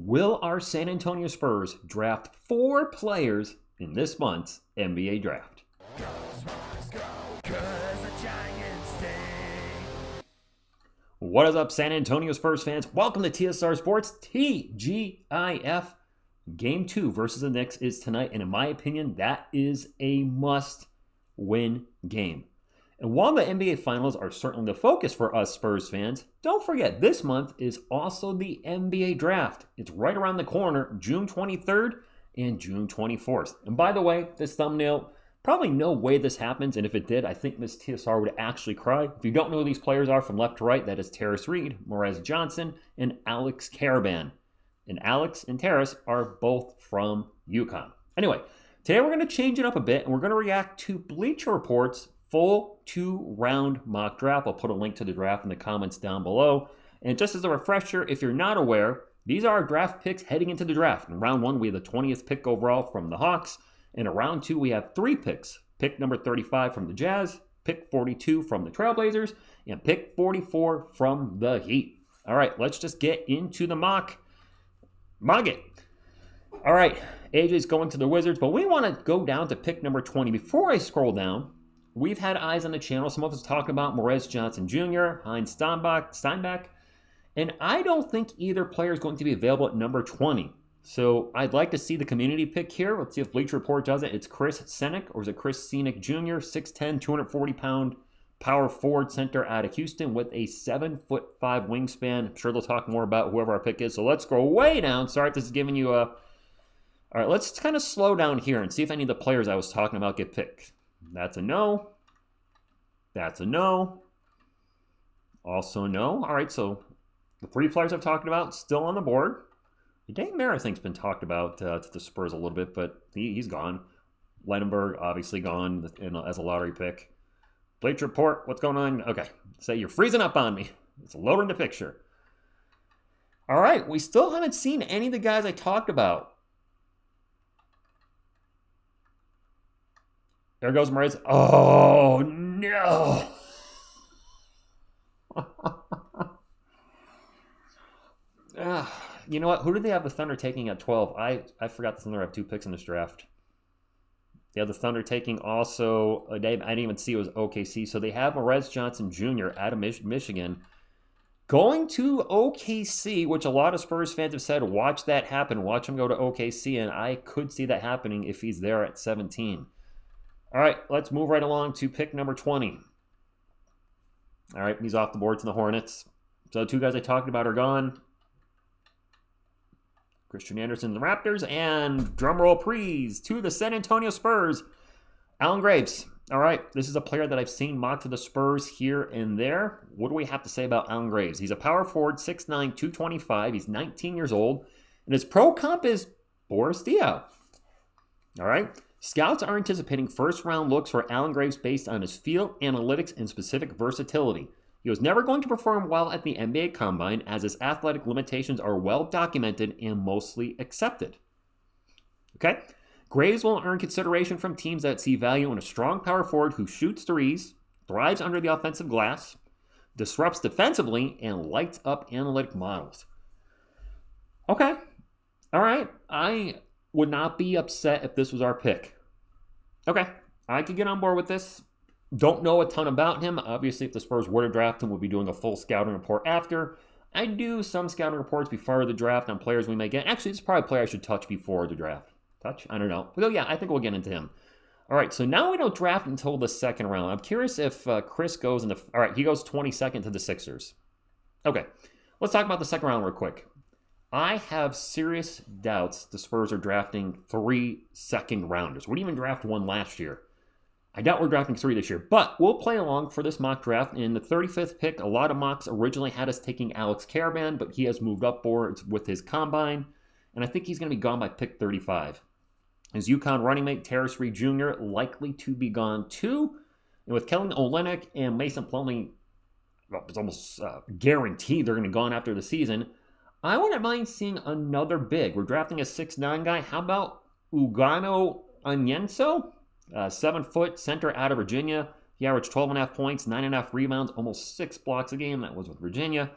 Will our San Antonio Spurs draft 4 players in this month's NBA draft? What is up, San Antonio Spurs fans? Welcome to TSR Sports TGIF. Game 2 versus the Knicks is tonight, and in my opinion, that is a must-win game. And while the NBA Finals are certainly the focus for us Spurs fans, don't forget this month is also the NBA Draft. It's right around the corner, June 23rd and June 24th. And by the way, this thumbnail, probably no way this happens, and if it did, I think Miss TSR would actually cry. If you don't know who these players are from left to right, that is Terrace Reed, Morez Johnson, and Alex Caravan. And Alex and Terrace are both from UConn. Anyway, today we're going to change it up a bit, and we're going to react to Bleacher Report's full 2-round mock draft. I'll put a link to the draft in the comments down below. And just as a refresher, if you're not aware, these are our draft picks heading into the draft. In round 1, we have the 20th pick overall from the Hawks. And in round 2, we have 3 picks. Pick number 35 from the Jazz, pick 42 from the Trailblazers, and pick 44 from the Heat. All right, let's just get into the mock it. All right, AJ's going to the Wizards, but we want to go down to pick number 20. Before I scroll down, we've had eyes on the channel. Some of us talking about Morez Johnson Jr., Heinz Steinbach, and I don't think either player is going to be available at number 20. So I'd like to see the community pick here. Let's see if Bleacher Report does it. It's Chris Senick, or is it Chris Senick Jr., 6'10", 240-pound power forward center out of Houston with a 7'5" wingspan. I'm sure they'll talk more about whoever our pick is. So let's go way down. Sorry if this is giving you a... All right, let's kind of slow down here and see if any of the players I was talking about get picked. That's a no. That's a no. Also no. All right, so the 3 players I've talked about still on the board. Dane Mayer, I think, has been talked about to the Spurs a little bit, but he's gone. Lenenberg, obviously gone as a lottery pick. Bleacher Report, what's going on? Okay, say you're freezing up on me. It's loading the picture. All right, we still haven't seen any of the guys I talked about. There goes Morez. Oh, no. You know what? Who did they have the Thunder taking at 12? I forgot the Thunder have 2 picks in this draft. They have the Thunder taking also, I didn't even see it was OKC. So they have Morez Johnson Jr. out of Michigan going to OKC, which a lot of Spurs fans have said, watch that happen. Watch him go to OKC, and I could see that happening if he's there at 17. All right, let's move right along to pick number 20. All right, he's off the board to the Hornets. So the 2 guys I talked about are gone. Christian Anderson, the Raptors, and drumroll please to the San Antonio Spurs, Allen Graves. All right, this is a player that I've seen mocked to the Spurs here and there. What do we have to say about Allen Graves? He's a power forward, 6'9", 225. He's 19 years old, and his pro comp is Boris Diaw. All right, scouts are anticipating first-round looks for Allen Graves based on his field, analytics, and specific versatility. He was never going to perform well at the NBA Combine as his athletic limitations are well documented and mostly accepted. Okay? Graves will earn consideration from teams that see value in a strong power forward who shoots threes, thrives under the offensive glass, disrupts defensively, and lights up analytic models. Okay. All right. I would not be upset if this was our pick. Okay. I could get on board with this. Don't know a ton about him. Obviously, if the Spurs were to draft him, we'll be doing a full scouting report after. I do some scouting reports before the draft on players we may get. Actually, it's probably a player I should touch before the draft. Touch? I don't know. Well, yeah, I think we'll get into him. All right, so now we don't draft until the 2nd round. I'm curious if Chris goes in the... All right, he goes 22nd to the Sixers. Okay, let's talk about the 2nd round real quick. I have serious doubts the Spurs are drafting 3 second-rounders. We didn't even draft 1 last year. I doubt we're drafting 3 this year, but we'll play along for this mock draft. In the 35th pick, a lot of mocks originally had us taking Alex Caravan, but he has moved up boards with his combine, and I think he's going to be gone by pick 35. His UConn running mate, Terrace Reed Jr., likely to be gone too. And with Kelly Olynyk and Mason Plumlee, well, it's almost guaranteed they're going to be gone after the season. I wouldn't mind seeing another big. We're drafting a 6'9" guy. How about Ugano Onyenso? 7-foot center out of Virginia. He averaged 12.5 points, 9.5 rebounds, almost 6 blocks a game. That was with Virginia.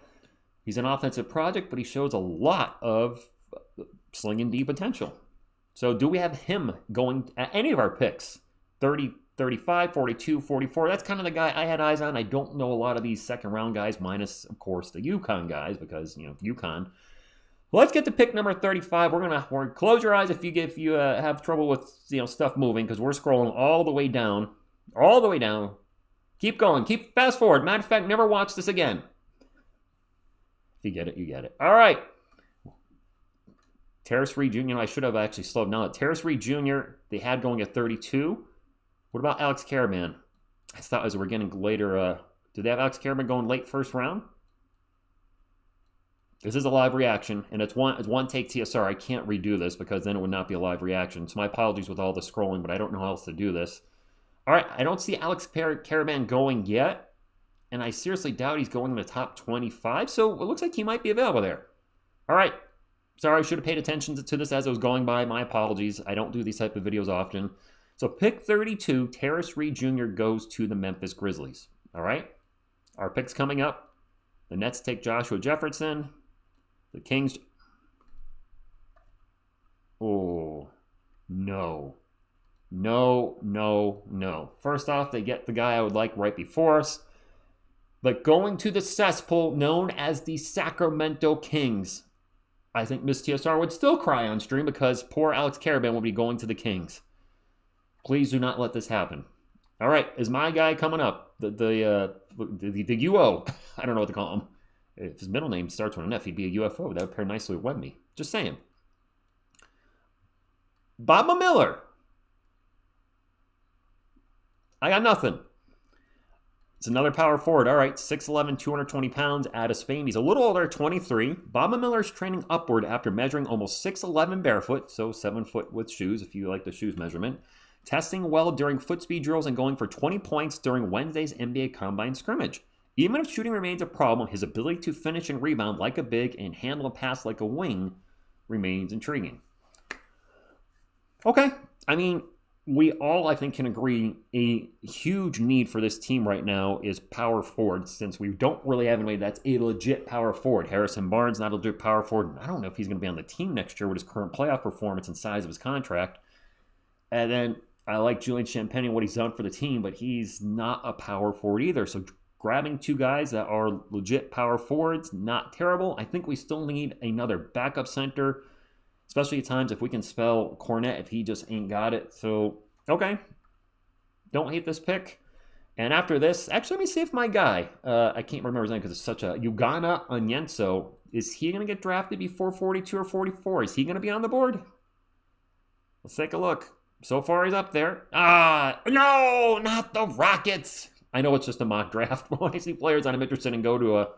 He's an offensive project, but he shows a lot of slinging D potential. So do we have him going at any of our picks? 30, 35, 42, 44. That's kind of the guy I had eyes on. I don't know a lot of these second round guys, minus, of course, the UConn guys, because, UConn. Let's get to pick number 35. We're gonna close your eyes if you have trouble with stuff moving, because we're scrolling all the way down. All the way down. Keep going. Keep fast forward. Matter of fact, never watch this again. If you get it, you get it. All right. Terrace Reed Jr. I should have actually slowed down. Terrace Reed Jr. they had going at 32. What about Alex Caravan? I thought as we're getting later, did they have Alex Caravan going late first round? This is a live reaction, and it's one take TSR. I can't redo this because then it would not be a live reaction. So my apologies with all the scrolling, but I don't know how else to do this. All right, I don't see Alex Caravan going yet, and I seriously doubt he's going in the top 25, so it looks like he might be available there. All right, sorry, I should have paid attention to this as I was going by. My apologies. I don't do these type of videos often. So pick 32, Terrace Reed Jr. goes to the Memphis Grizzlies. All right, our picks coming up. The Nets take Joshua Jefferson. The Kings. Oh, no. No, no, no. First off, they get the guy I would like right before us. But going to the cesspool known as the Sacramento Kings, I think Miss TSR would still cry on stream because poor Alex Caravan will be going to the Kings. Please do not let this happen. All right, is my guy coming up? The UO. I don't know what to call him. If his middle name starts with an F, he'd be a UFO. That would pair nicely with Wemby. Just saying. Bob Miller. I got nothing. It's another power forward. All right, 6'11", 220 pounds, out of Spain. He's a little older, 23. Bob Miller's trending upward after measuring almost 6'11" barefoot, so 7 foot with shoes, if you like the shoes measurement. Testing well during foot speed drills and going for 20 points during Wednesday's NBA Combine scrimmage. Even if shooting remains a problem, his ability to finish and rebound like a big and handle a pass like a wing remains intriguing. Okay, I mean, we all, I think, can agree a huge need for this team right now is power forward, since we don't really have anybody that's a legit power forward. Harrison Barnes, not a legit power forward. I don't know if he's going to be on the team next year with his current playoff performance and size of his contract. And then I like Julian Champagnie and what he's done for the team, but he's not a power forward either. So grabbing two guys that are legit power forwards, not terrible. I think we still need another backup center, especially at times if we can spell Kornet if he just ain't got it. So, okay. Don't hate this pick. And after this, actually, let me see if my guy, I can't remember his name because it's such a, Ugana Onyenso, is he going to get drafted before 42 or 44? Is he going to be on the board? Let's take a look. So far, he's up there. No, not the Rockets. I know it's just a mock draft, but when I see players I'm interested in go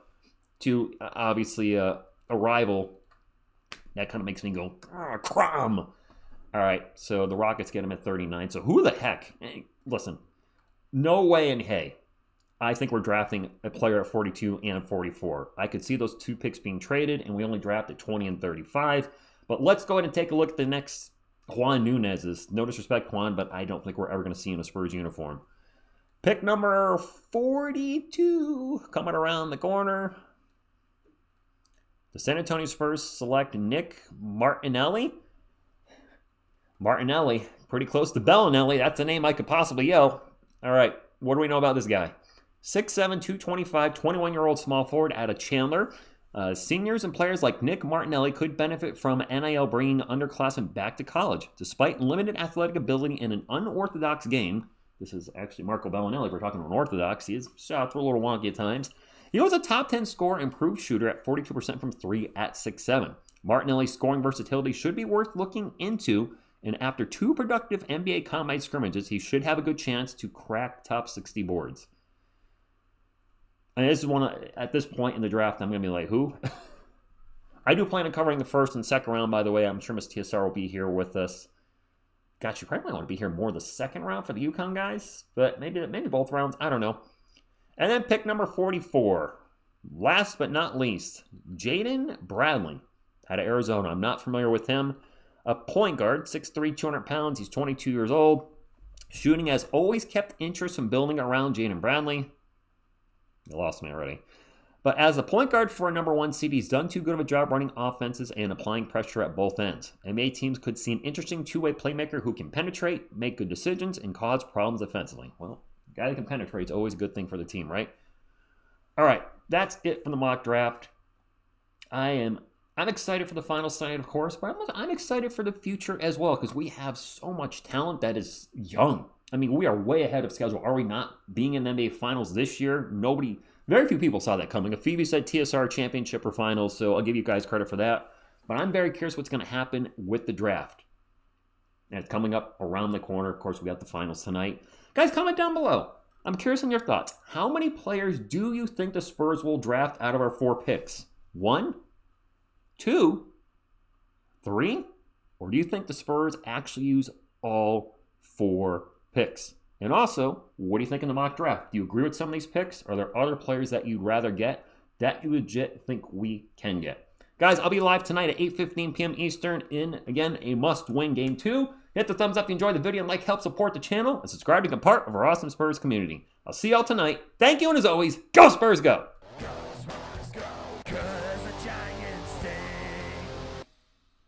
to obviously a rival, that kind of makes me go, crom. All right, so the Rockets get him at 39. So who the heck? Hey, listen, no way in hey. I think we're drafting a player at 42 and 44. I could see those two picks being traded, and we only drafted 20 and 35. But let's go ahead and take a look at the next Juan Nunez's. No disrespect, Juan, but I don't think we're ever going to see him in a Spurs uniform. Pick number 42 coming around the corner. The San Antonio Spurs select Nick Martinelli. Martinelli, pretty close to Bellinelli. That's a name I could possibly yell. All right, what do we know about this guy? 6'7", 225, 21-year-old small forward out of Chandler. Seniors and players like Nick Martinelli could benefit from NIL bringing underclassmen back to college. Despite limited athletic ability in an unorthodox game, this is actually Marco Bellinelli, if we're talking unorthodox, his shots were a little wonky at times. He was a top 10 scorer, improved shooter at 42% from 3 at 6'7". Martinelli's scoring versatility should be worth looking into, and after 2 productive NBA Combine scrimmages, he should have a good chance to crack top 60 boards. And this is at this point in the draft, I'm going to be like, who? I do plan on covering the first and second round, by the way. I'm sure Miss TSR will be here with us. Gosh, you probably want to be here more the second round for the UConn guys, but maybe both rounds. I don't know. And then pick number 44. Last but not least, Jaden Bradley out of Arizona. I'm not familiar with him. A point guard, 6'3", 200 pounds. He's 22 years old. Shooting has always kept interest in building around Jaden Bradley. You lost me already. But as a point guard for a number 1 seed, he's done too good of a job running offenses and applying pressure at both ends. NBA teams could see an interesting two-way playmaker who can penetrate, make good decisions, and cause problems defensively. Well, a guy that can penetrate is always a good thing for the team, right? All right, that's it from the mock draft. I'm excited for the final side, of course, but I'm excited for the future as well because we have so much talent that is young. I mean, we are way ahead of schedule. Are we not? Being in the NBA Finals this year, very few people saw that coming. A few of you said TSR Championship or Finals, so I'll give you guys credit for that. But I'm very curious what's going to happen with the draft. And it's coming up around the corner. Of course, we got the Finals tonight. Guys, comment down below. I'm curious on your thoughts. How many players do you think the Spurs will draft out of our 4 picks? 1? 2? 3? Or do you think the Spurs actually use all 4 picks? And also, what do you think in the mock draft? Do you agree with some of these picks? Are there other players that you'd rather get that you legit think we can get? Guys, I'll be live tonight at 8:15 p.m. Eastern in, again, a must-win Game 2. Hit the thumbs up if you enjoyed the video and help support the channel. And subscribe to become part of our awesome Spurs community. I'll see y'all tonight. Thank you, and as always, go Spurs, go!